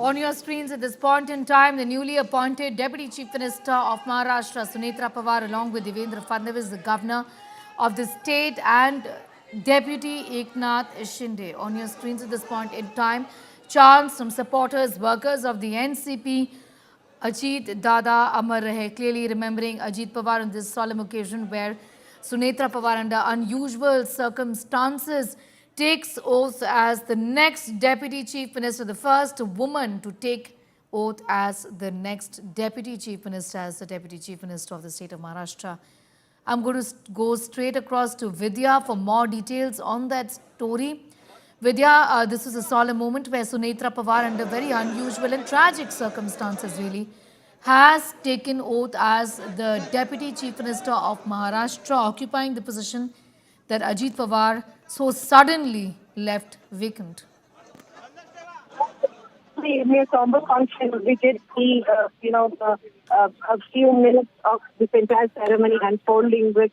On your screens at this point in time, the newly appointed Deputy Chief Minister of Maharashtra, Sunetra Pawar, along with Devendra Fadnavis, the Governor of the state, and Deputy Eknath Shinde. On your screens at this point in time, chants from supporters, workers of the NCP, Ajit Dada Amar Rahe, clearly remembering Ajit Pawar on this solemn occasion where Sunetra Pawar, under unusual circumstances, takes oath as the next Deputy Chief Minister, the first woman to take oath as the next Deputy Chief Minister, as the Deputy Chief Minister of the state of Maharashtra. I'm going to go straight across to Vidya for more details on that story. Vidya, this is a solemn moment where Sunetra Pawar, under very unusual and tragic circumstances really, has taken oath as the Deputy Chief Minister of Maharashtra, occupying the position that Ajit Pawar so suddenly left vacant. In a somber function, we did see, a few minutes of this entire ceremony unfolding with,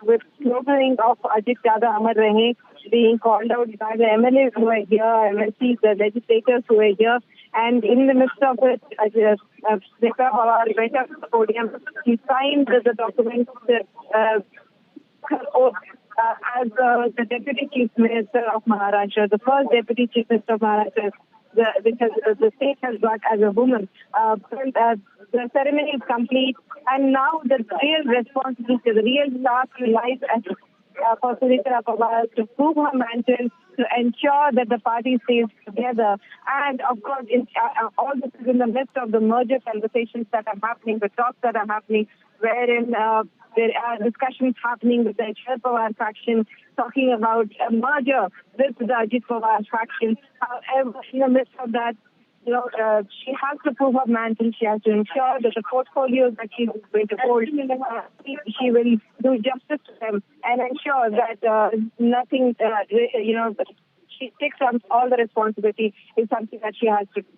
with sloganing of Ajit Dada Amar Rahe being called out by the MLAs who are here, MLCs, the legislators who are here. And in the midst of it, Sunetra Pawar went up to the podium. He signed the document as the Deputy Chief Minister of Maharashtra, the first Deputy Chief Minister of Maharashtra, because the state has got as a woman. The ceremony is complete, and now the real responsibility, the real task lies for Sunetra Pawar to prove her mantle, to ensure that the party stays together. And of course, all this is in the midst of the merger conversations that are happening, the talks that are happening, wherein there are discussions happening with the Sharad Pawar faction, talking about a merger with the Ajit Pawar faction. However, in the midst of that, she has to prove her mantle. She has to ensure that the portfolios that she is going to hold, she will do justice to them and ensure that nothing, she takes on all the responsibility is something that she has to do.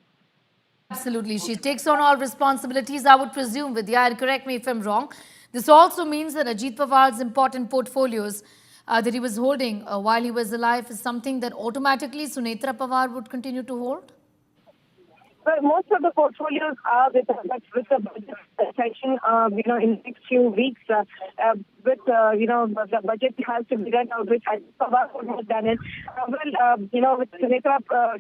Absolutely. She takes on all responsibilities, I would presume, Vidya, and correct me if I'm wrong. This also means that Ajit Pawar's important portfolios that he was holding while he was alive is something that automatically Sunetra Pawar would continue to hold? Well, most of the portfolios are with the budget session, in the next few weeks, the budget has to be done out, which Ajit Pawar would have done it. With Sunetra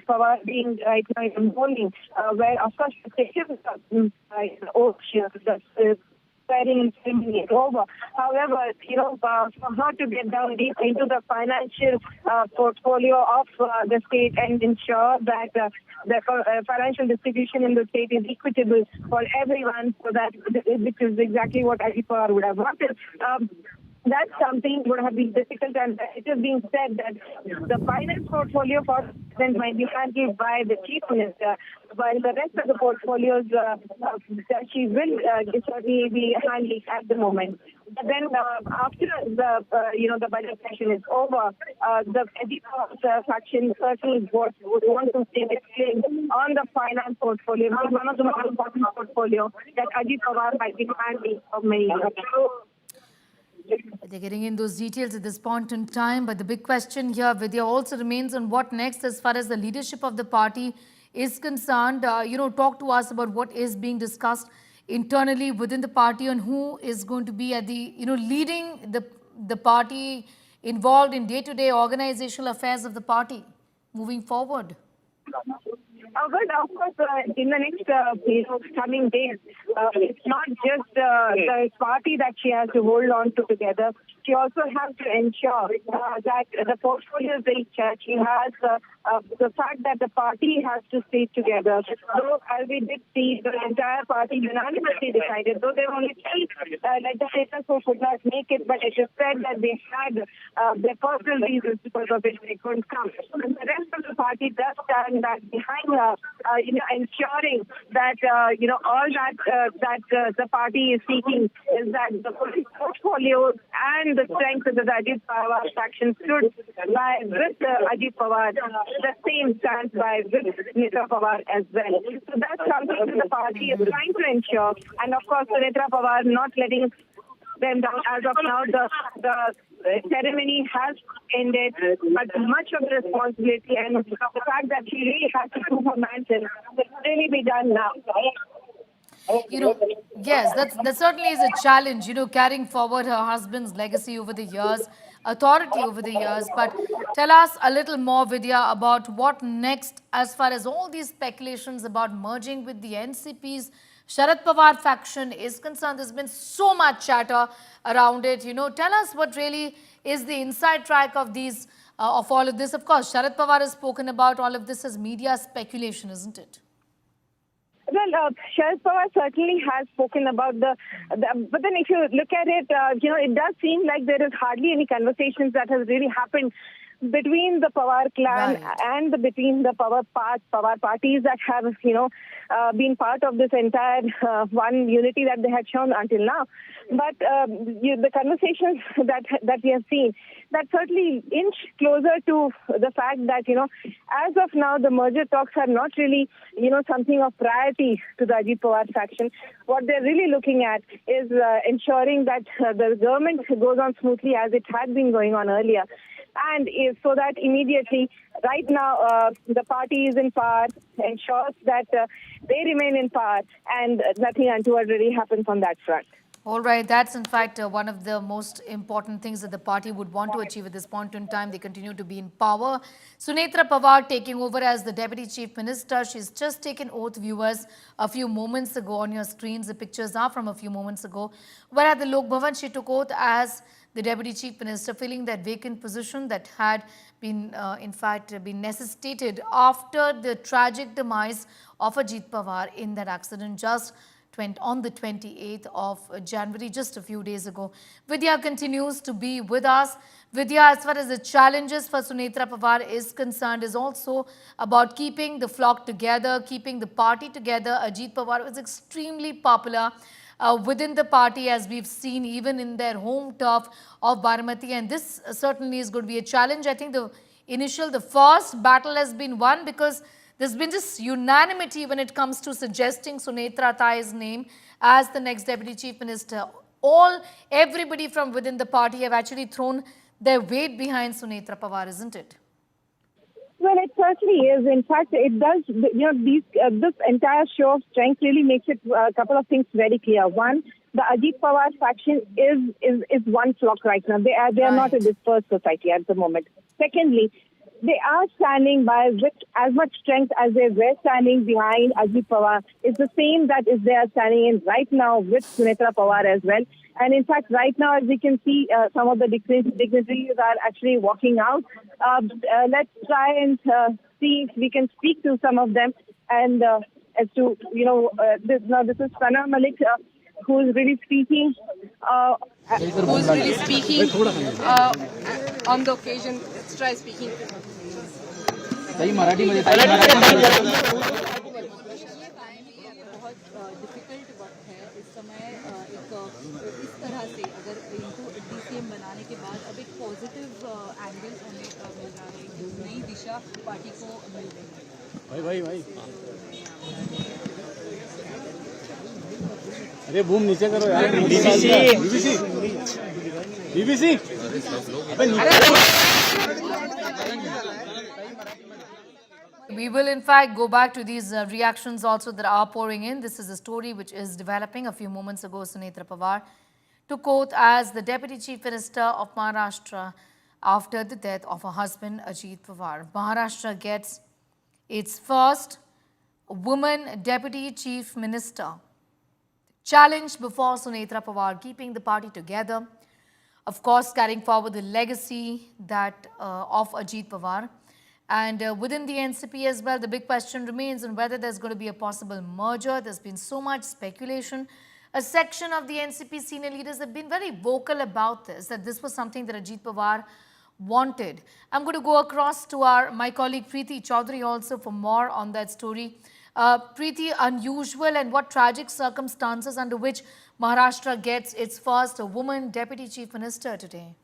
Pawar being right now in polling, where of course the session swearing ceremony is over. However, for her to get down deep into the financial portfolio of the state and ensure that the financial distribution in the state is equitable for everyone, so that which is exactly what Ajit Pawar would have wanted. That's something would have been difficult, and it is being said that the finance portfolio for the president might be handled by the chief minister, while the rest of the portfolios she will certainly be handling at the moment. But then after the budget session is over, the Ajit Pawar faction certainly would want to stay on the finance portfolio, one of the most important portfolio that Ajit Pawar might be handling for many years. They're getting in those details at this point in time, but the big question here, Vidya, also remains on what next as far as the leadership of the party is concerned. Talk to us about what is being discussed internally within the party and who is going to be at the, leading the party, involved in day-to-day organizational affairs of the party moving forward. Well, of course, in the next coming days, it's not just the party that she has to hold on to together. She also has to ensure that the portfolio is she has the fact that the party has to stay together. Though, as we did see, the entire party unanimously decided, though there were only three legislators who could not make it, but it is said that they had their personal reasons because of which they couldn't come. And the rest of the party does stand back behind her, ensuring that all that the party is seeking is that the portfolio and the strength of the Ajit Pawar faction stood by with Ajit Pawar. The same stands by with Sunetra Pawar as well. So that's something that the party is trying to ensure, and of course Sunetra Pawar not letting them down. As of now, the ceremony has ended, but much of the responsibility and the fact that she really has to prove her mantle will really be done now. You know, yes, that certainly is a challenge, carrying forward her husband's legacy over the years, authority over the years. But tell us a little more, Vidya, about what next as far as all these speculations about merging with the NCP's Sharad Pawar faction is concerned. There's been so much chatter around it. Tell us what really is the inside track of these, of all of this. Of course, Sharad Pawar has spoken about all of this as media speculation, isn't it? Well, Sharad Pawar certainly has spoken about but then if you look at it, it does seem like there is hardly any conversations that has really happened between the Pawar clan and between the Pawar parties that have, been part of this entire one unity that they had shown until now. But the conversations that we have seen, that certainly inch closer to the fact that, as of now, the merger talks are not really, something of priority to the Ajit Pawar faction. What they're really looking at is ensuring that the government goes on smoothly as it had been going on earlier. And so that immediately, right now, the party is in power, ensures that they remain in power, and nothing untoward really happens on that front. All right, that's in fact one of the most important things that the party would want to achieve at this point in time. They continue to be in power. Sunetra Pawar taking over as the Deputy Chief Minister. She's just taken oath, viewers, a few moments ago on your screens. The pictures are from a few moments ago. Where at the Lok Bhavan, she took oath as the Deputy Chief Minister, filling that vacant position that had been, in fact, been necessitated after the tragic demise of Ajit Pawar in that accident just on the 28th of January, just a few days ago. Vidya continues to be with us. Vidya, as far as the challenges for Sunetra Pawar is concerned, is also about keeping the flock together, keeping the party together. Ajit Pawar was extremely popular within the party, as we've seen even in their home turf of Baramati, and this certainly is going to be a challenge. I think the first battle has been won, because there's been just unanimity when it comes to suggesting Sunetra Tai's name as the next Deputy Chief Minister. Everybody from within the party have actually thrown their weight behind Sunetra Pawar, isn't it? Well, it certainly is. In fact, it does, this entire show of strength really makes it a couple of things very clear. One, the Ajit Pawar faction is one flock right now. They are not a dispersed society at the moment. Secondly, they are standing by with as much strength as they were standing behind Ajit Pawar. It's the same that is they are standing in right now with Sunetra Pawar as well. And in fact, right now, as we can see, some of the dignitaries are actually walking out. Let's try and see if we can speak to some of them. And as to, this is Sana Malik, who is really speaking. On the occasion. Let's try speaking. Difficult वक्त है इस समय इस तरह से अगर इनको DCM बनाने के बाद अब एक पॉजिटिव एंगल हमें मिल रहा है, एक नई दिशा पार्टी को मिल रही है। भाई अरे बूम नीचे करो यार। BBC We will in fact go back to these reactions also that are pouring in. This is a story which is developing. A few moments ago, Sunetra Pawar took oath as the Deputy Chief Minister of Maharashtra after the death of her husband Ajit Pawar. Maharashtra gets its first woman Deputy Chief Minister. Challenge before Sunetra Pawar, keeping the party together. Of course, carrying forward the legacy of Ajit Pawar. And within the NCP as well, the big question remains on whether there's going to be a possible merger. There's been so much speculation. A section of the NCP senior leaders have been very vocal about this, that this was something that Ajit Pawar wanted. I'm going to go across to my colleague Preeti Chaudhary also for more on that story. Preeti, unusual and what tragic circumstances under which Maharashtra gets its first woman Deputy Chief Minister today?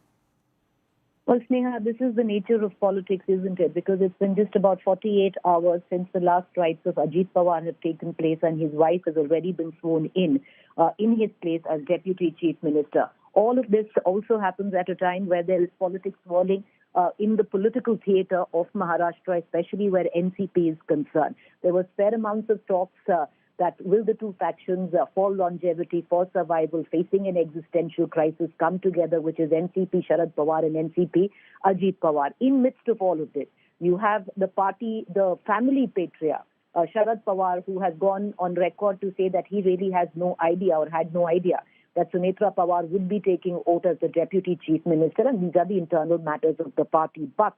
Well, Sneha, this is the nature of politics, isn't it? Because it's been just about 48 hours since the last rites of Ajit Pawar have taken place, and his wife has already been sworn in his place as Deputy Chief Minister. All of this also happens at a time where there is politics swirling in the political theatre of Maharashtra, especially where NCP is concerned. There was fair amounts of talks that will the two factions for longevity, for survival, facing an existential crisis, come together, which is NCP Sharad Pawar and NCP Ajit Pawar. In midst of all of this, you have the party, the family patriarch, Sharad Pawar, who has gone on record to say that he really has no idea or had no idea that Sunetra Pawar would be taking oath as the Deputy Chief Minister, and these are the internal matters of the party. But,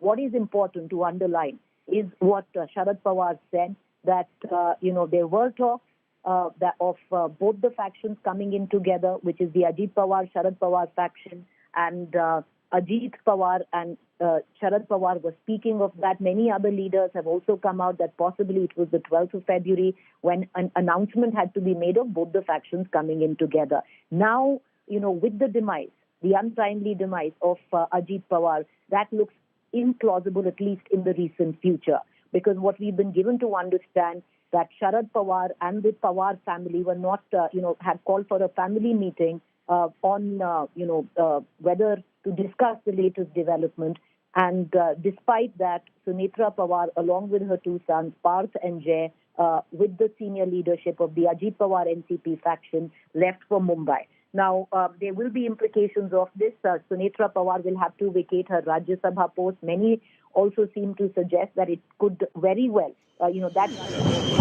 what is important to underline is what Sharad Pawar said, that, there were talks of both the factions coming in together, which is the Ajit Pawar, Sharad Pawar faction, and Ajit Pawar and Sharad Pawar were speaking of that. Many other leaders have also come out that possibly it was the 12th of February when an announcement had to be made of both the factions coming in together. Now, with the demise, the untimely demise of Ajit Pawar, that looks implausible, at least in the recent future, because what we've been given to understand that Sharad Pawar and the Pawar family were not, had called for a family meeting on, whether to discuss the latest development. And despite that, Sunetra Pawar, along with her two sons, Parth and Jay, with the senior leadership of the Ajit Pawar NCP faction, left for Mumbai. Now, there will be implications of this. Sunetra Pawar will have to vacate her Rajya Sabha post. Many also seem to suggest that it could very well, that